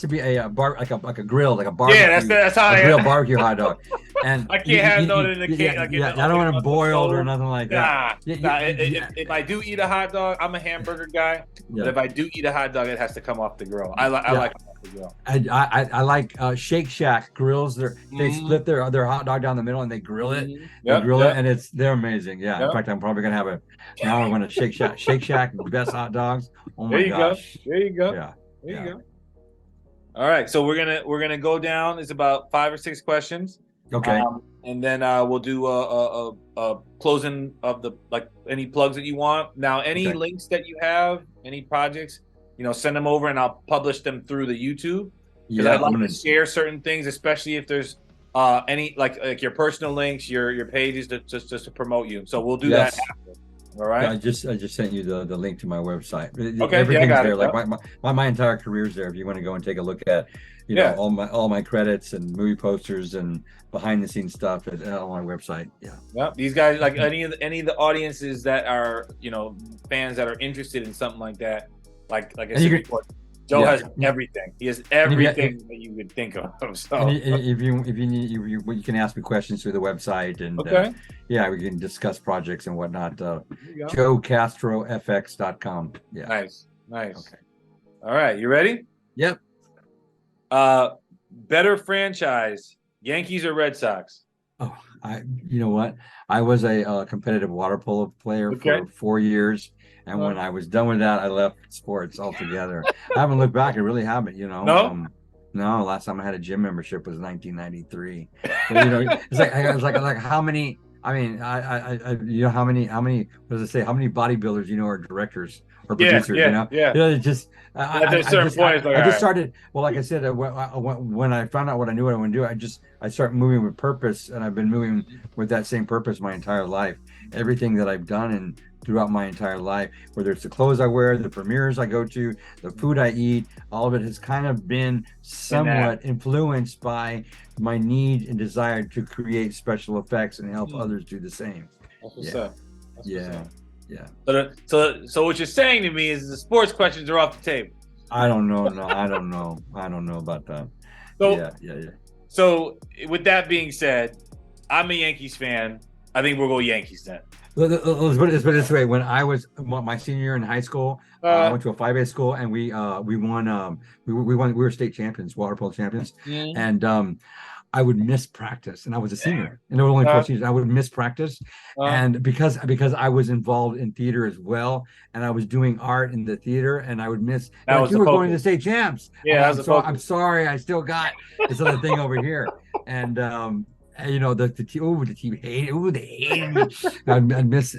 to be a bar like a grill, like a barbecue. yeah, that's how a I grill barbecue hot dog. And I can't have no in the cake. Yeah, like yeah, I don't want it boiled or nothing like that. If I do eat a hot dog, I'm a hamburger guy. Yeah. But if I do eat a hot dog, it has to come off the grill. I like it off the grill. I like Shake Shack grills. They split their hot dog down the middle and they grill it. They grill it, and they're amazing. Yeah. In fact, I'm probably gonna have now I'm gonna Shake Shack best hot dogs. Oh my gosh. There you go. Yeah. There you go. All right, so we're gonna go down. It's about 5 or 6 questions. Okay. And then we'll do a closing of the any plugs that you want. Now, any links that you have, any projects, send them over and I'll publish them through the YouTube. Because I'd like to share certain things, especially if there's any like your personal links, your pages just to promote you. So we'll do that after. All right. Yeah, I just sent you the link to my website. Okay, everything's I got there. it. Like my entire career's there. If you want to go and take a look at, all my credits and movie posters and behind the scenes stuff on my website. Yeah. Yep. These guys, like any of the audiences that are fans that are interested in something like that, like I said before, Joe has everything. He has everything that you would think of. So if you need, you can ask me questions through the website, and we can discuss projects and whatnot. JoeCastroFX.com. Yeah. Nice. Okay. All right, you ready? Yep. Better franchise, Yankees or Red Sox? Oh, you know what? I was a competitive water polo player for 4 years. And when I was done with that, I left sports altogether. I haven't looked back. I really haven't, No? No, last time I had a gym membership was 1993. But, it's like how many, I mean, how many, what does it say? How many bodybuilders, are directors or producers, It's just, I just started, well, like I said, when I found out what I knew what I want to do, I started moving with purpose, and I've been moving with that same purpose my entire life. Everything that I've done and throughout my entire life, whether it's the clothes I wear, the premieres I go to, the food I eat, all of it has kind of been somewhat influenced by my need and desire to create special effects and help others do the same. That's what's up. Yeah. So what you're saying to me is the sports questions are off the table. I don't know. No, I don't know. I don't know about that. So, So with that being said, I'm a Yankees fan. I think we'll go Yankees then. Let's put it this way. When I was my senior year in high school, I went to a 5A school, and we won. We were state champions, water polo champions, and I would miss practice, and I was a senior, and there were only 4 seniors. I would miss practice, and because I was involved in theater as well, and I was doing art in the theater, and I would miss. You were going to state champs. Yeah, I'm sorry, I still got this other thing over here, and the team hated. They hated me. I'd miss,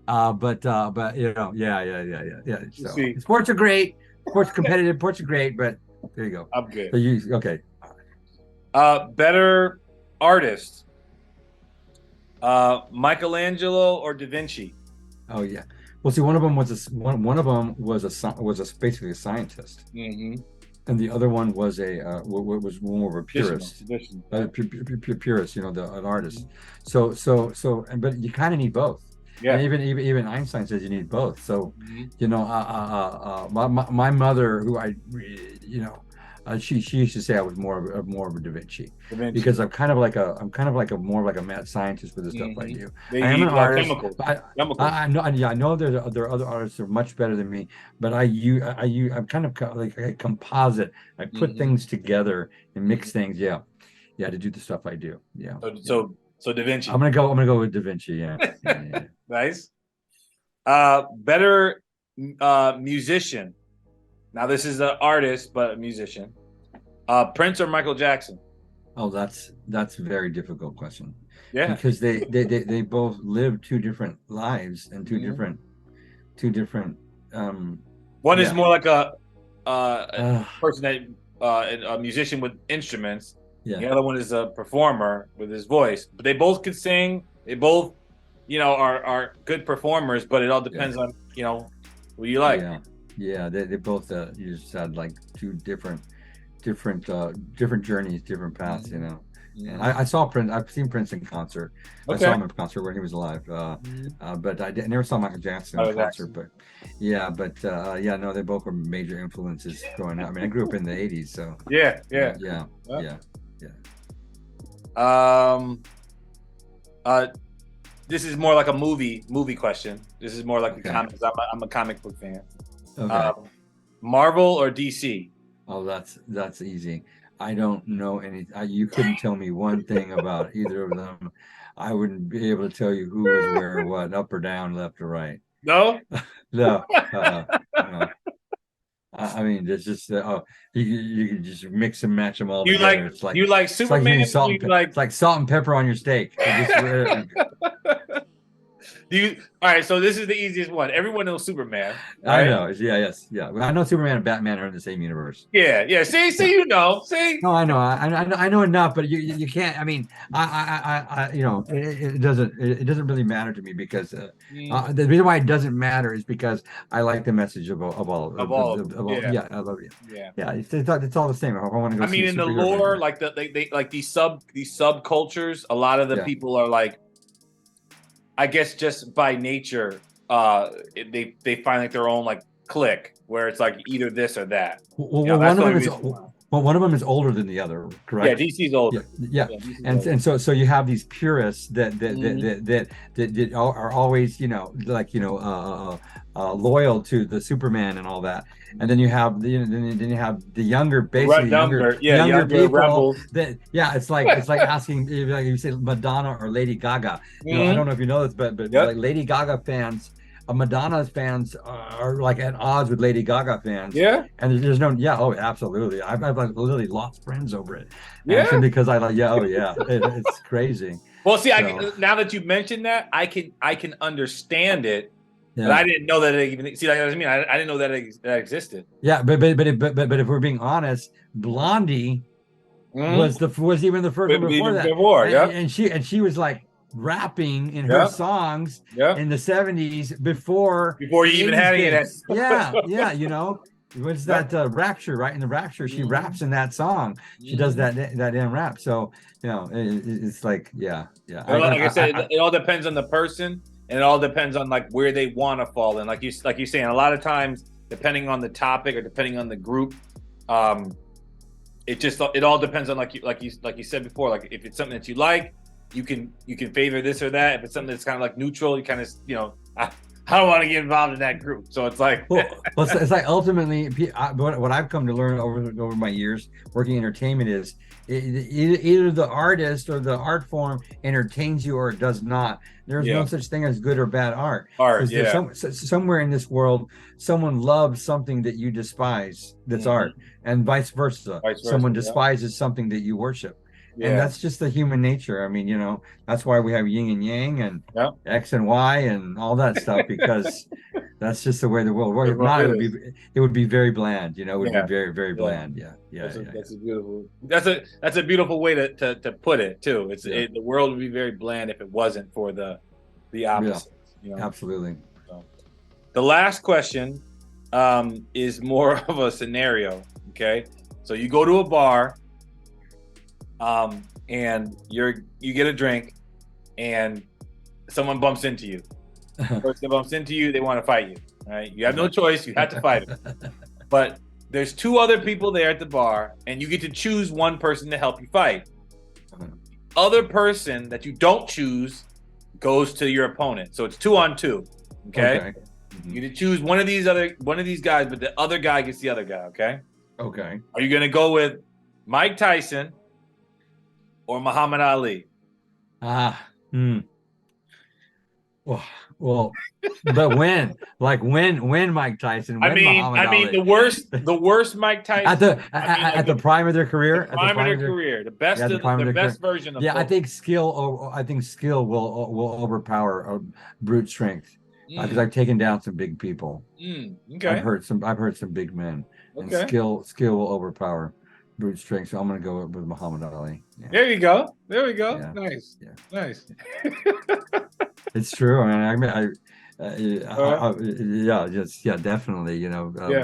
but yeah. So sports are great. Sports competitive. Sports are great, but there you go. I'm good. So okay. Better artist, Michelangelo or Da Vinci? Oh yeah. Well, see, one of them was basically a scientist. Mm-hmm. And the other one was was more of a purist, purist, an artist. So, but you kind of need both. Yeah. And even Einstein says you need both. So, my mother, who She used to say I was more of a Da Vinci, Da Vinci. because I'm more like a mad scientist with the stuff I do. They I am an use artist, chemicals. but Chemicals. I know, yeah, I know there are other artists that are much better than me, but I'm kind of like a composite. I put things together and mix things. Yeah, yeah, to do the stuff I do. Yeah, yeah. So Da Vinci. I'm gonna go with Da Vinci. Yeah, yeah, yeah. Nice. Better musician. Now this is an artist, but a musician. Prince or Michael Jackson? Oh, that's a very difficult question, Yeah. because they both live two different lives and two different One is yeah. more like a person that a musician with instruments. Yeah. The other one is a performer with his voice. But they both could sing. They both, are good performers. But it all depends on who you like. Yeah, yeah. They both you just had like two different journeys, different paths. And I saw Prince. I've seen Prince in concert. I saw him in concert when he was alive. But I never saw Michael Jackson in concert. But yeah, no, they both were major influences growing up. I mean, I grew up in the '80s, so Yeah. This is more like a movie question. This is more like a comics. I'm a comic book fan. Okay. Marvel or DC? Oh, that's easy. I don't know any. You couldn't tell me one thing about either of them. I wouldn't be able to tell you who was where, what, up or down, left or right. No. No. No. I mean, there's just you can just mix and match them all together. You like Superman? It's like salt and pepper on your steak. All right, so this is the easiest one. Everyone knows Superman. Right? I know. Yeah. I know Superman and Batman are in the same universe. Yeah. See, See. No, I know. I know enough, but you can't. I mean, it doesn't really matter to me, because the reason why it doesn't matter is because I like the message of all. Yeah, I love it. Yeah. It's all the same. I want to go. I mean, in the lore, like they like these subcultures. A lot of the people are like, I guess just by nature, they find like their own like clique, where it's like either this or that. Well, one of them is older than the other, correct? Yeah, DC's older. Yeah. And so you have these purists that are always loyal to the Superman and all that, and then you have the younger, basically younger people rebels. It's like asking, like you say, Madonna or Lady Gaga. I don't know if you know this, but like Lady Gaga fans. Madonna's fans are like at odds with Lady Gaga fans. Yeah. And there's no, absolutely. I've like literally lost friends over it. Yeah. Because I like, it's crazy. Well, see, now that you mentioned that, I can understand it, but I didn't know that it even, see, like, I mean, I didn't know that that existed. Yeah, but if we're being honest, Blondie was even the first one before that. And she was like rapping in her songs in the 70s before you even had it. What's that Rapture, right? In the Rapture, she raps in that song. She does that damn rap. So it's like like I said, it all depends on the person, and it all depends on like where they want to fall in. Like you're saying, a lot of times, depending on the topic or depending on the group, it all depends on like you said before. Like if it's something that you like, you can favor this or that. If it's something that's kind of like neutral, you kind of I don't want to get involved in that group. So it's like it's like ultimately what I've come to learn over my years working entertainment is either the artist or the art form entertains you or it does not. There's no such thing as good or bad art. Somewhere in this world, someone loves something that you despise. That's art, and vice versa. Someone despises something that you worship. And that's just the human nature. I mean, that's why we have yin and yang and X and Y and all that stuff, because that's just the way the world works. If not, it would be very bland. It would be very, very bland. That's a beautiful way to put it too. The world would be very bland if it wasn't for the opposite. Absolutely. So, the last question is more of a scenario. Okay, so you go to a bar. And you get a drink, and someone bumps into you. The person bumps into you, they want to fight you. Right? You have no choice; you have to fight them. But There's two other people there at the bar, and you get to choose one person to help you fight. Other person that you don't choose goes to your opponent. So it's 2-on-2. Okay. You get to choose one of these guys, but the other guy gets the other guy. Okay. Okay. Are you gonna go with Mike Tyson or Muhammad Ali? Well, but when Mike Tyson? When Muhammad Ali? the worst Mike Tyson at the prime of their career, the best version of both. I think skill will overpower brute strength because I've taken down some big people. Okay. I've hurt some big men, and skill will overpower brute strength. So I'm going to go with Muhammad Ali. Yeah. There we go. Yeah. Nice. It's true. I mean, definitely.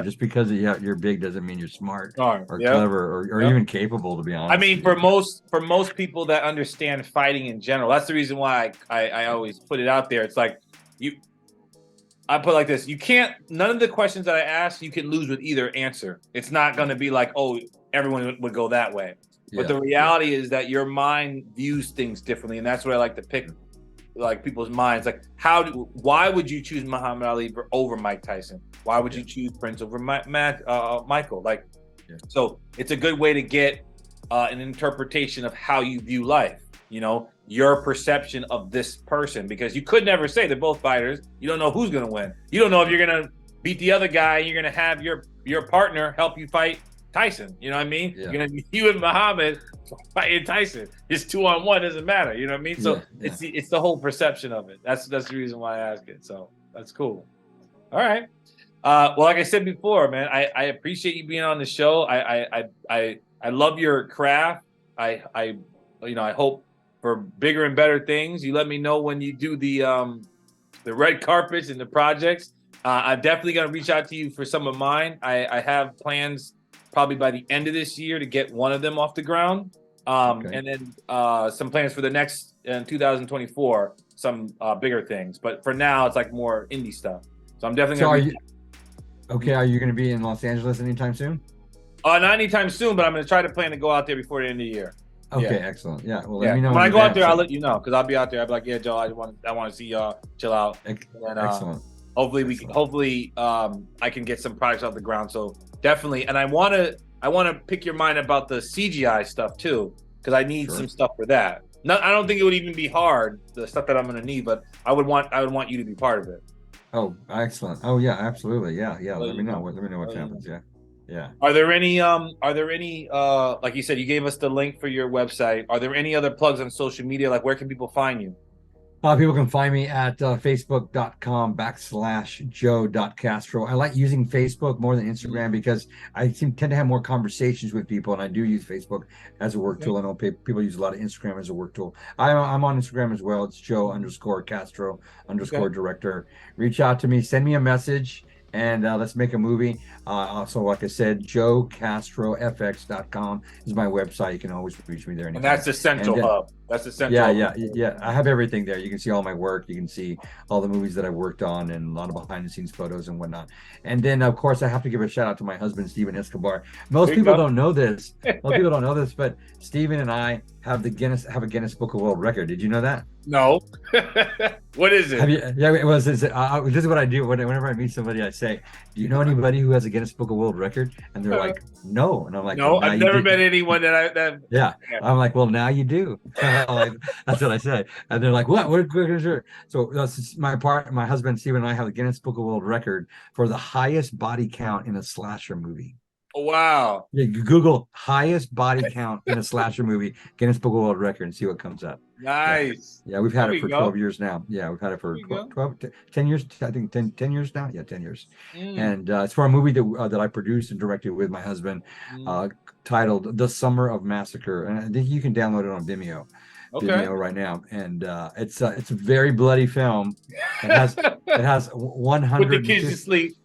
Just because you're big doesn't mean you're smart or clever or even capable. To be honest, I mean, for most people that understand fighting in general, that's the reason why I always put it out there. It's like I put it like this: none of the questions that I ask, you can lose with either answer. It's not going to be like, oh, everyone would go that way. But the reality is that your mind views things differently, and that's what I like to pick. Like people's minds, like why would you choose Muhammad Ali over Mike Tyson? Why would you choose Prince over Michael? So it's a good way to get an interpretation of how you view life. Your perception of this person, because you could never say they're both fighters. You don't know who's gonna win. You don't know if you're gonna beat the other guy. And you're gonna have your partner help you fight Tyson. You know what I mean? Yeah. You're gonna be you and Muhammad fighting Tyson. It's 2-on-1, doesn't matter. You know what I mean? So it's the whole perception of it. That's the reason why I ask it. So that's cool. All right. Well, like I said before, man, I appreciate you being on the show. I love your craft. I hope for bigger and better things. You let me know when you do the red carpets and the projects. I'm definitely gonna reach out to you for some of mine. I have plans probably by the end of this year to get one of them off the ground. And then some plans for the next in 2024, some bigger things. But for now, it's like more indie stuff. So I'm definitely going to are you going to be in Los Angeles anytime soon? Not anytime soon, but I'm going to try to plan to go out there before the end of the year. Okay, excellent. Yeah, well, let me know when I go out there. I'll let you know because I'll be out there. I'll be like, yeah, Joe, I want to see y'all chill out. Excellent. Hopefully, I can get some products off the ground. So definitely, and I want to pick your mind about the CGI stuff too, because I need some stuff for that. I don't think it would even be hard, the stuff that I'm going to need, but I would want you to be part of it. Oh, excellent. Oh yeah, absolutely. Yeah. Let me know what happens. Yeah. Are there any like you said, you gave us the link for your website. Are there any other plugs on social media? Like where can people find you? People can find me at facebook.com/Joe.Castro. I like using Facebook more than Instagram because I tend to have more conversations with people, and I do use Facebook as a work tool. I know people use a lot of Instagram as a work tool. I'm on Instagram as well. It's Joe_Castro_director. Reach out to me, send me a message, and let's make a movie. Also, like I said, JoeCastroFX.com is my website. You can always reach me there. And that's the central hub. That's the central. Yeah. I have everything there. You can see all my work. You can see all the movies that I've worked on and a lot of behind-the-scenes photos and whatnot. And then, of course, I have to give a shout out to my husband, Steven Escobar. Most people don't know this. But Steven and I have a Guinness Book of World Record. Did you know that? No. What is it? This is what I do whenever I meet somebody. I say, "Do you know anybody who has a Guinness Book of World Record?" And they're like, "No." And I'm like, "No, I've never met anyone that." Yeah. I'm like, "Well, now you do." That's what I say. And there like, "What? Sure." So that's my husband Steven and I have the Guinness Book of World Record for the highest body count in a slasher movie. Oh, wow. Yeah, Google highest body count in a slasher movie, Guinness Book of World Record, and see what comes up. Nice. Yeah, we've had it for 12 years now. Yeah, we've had it for 10 years. I think 10 years now. Yeah, 10 years. And it's for a movie that I produced and directed with my husband, titled "The Summer of Massacre," and I think you can download it on Vimeo. Vimeo right now, and it's a very bloody film. It has 100. Put the kids to sleep.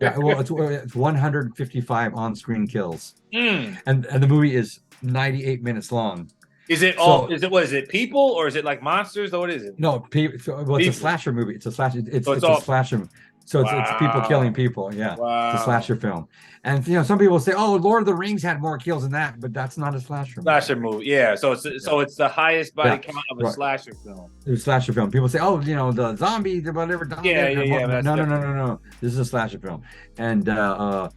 Yeah, well, it's 155 on-screen kills, and the movie is 98 minutes long. Is it all? Is it people or is it like monsters? Or what is it? No, it's a slasher movie. It's a slasher. It's a slasher. So it's people killing Wow. people. Yeah, it's a Wow. slasher film. And some people say, "Oh, Lord of the Rings had more kills than that," but that's not a slasher movie. Slasher movie. Yeah. So Yeah, it's the highest body yeah, count of a right. slasher film. It's a slasher film. People say, "Oh, the zombie, the whatever." Yeah, yeah, yeah. That's No, no, no, different. no, no. This is a slasher film. And I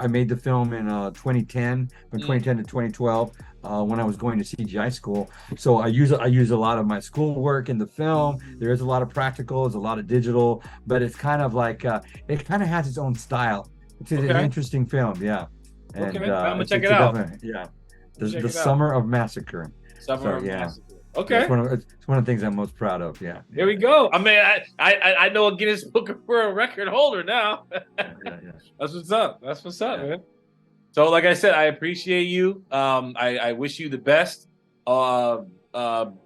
made the film in 2010, from Mm, 2010 to 2012, when I was going to CGI school. So I use a lot of my schoolwork in the film. There is a lot of practicals, a lot of digital, but it's kind of like it kind of has its own style. It's an okay. interesting film, yeah. Okay. And I'm gonna check it's it a out. definite, yeah. Check The it out. Summer of Massacre. Summer So of yeah. Massacre. Yeah, Okay. it's one of the things I'm most proud of. Yeah, There yeah, we go. I mean, I know a Guinness Book for a record holder now. yeah, yeah. That's what's up. That's what's up, Yeah. man. So, like I said, I appreciate you. I wish you the best.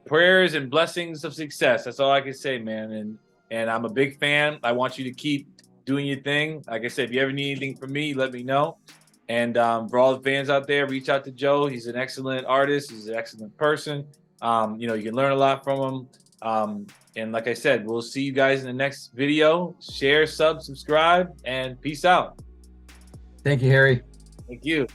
Prayers and blessings of success. That's all I can say, man. And I'm a big fan. I want you to keep doing your thing. Like I said, if you ever need anything from me, let me know. And for all the fans out there, reach out to Joe. He's an excellent artist. He's an excellent person. You can learn a lot from him. And like I said, we'll see you guys in the next video. Share, subscribe, and peace out. Thank you, Harry. Thank you.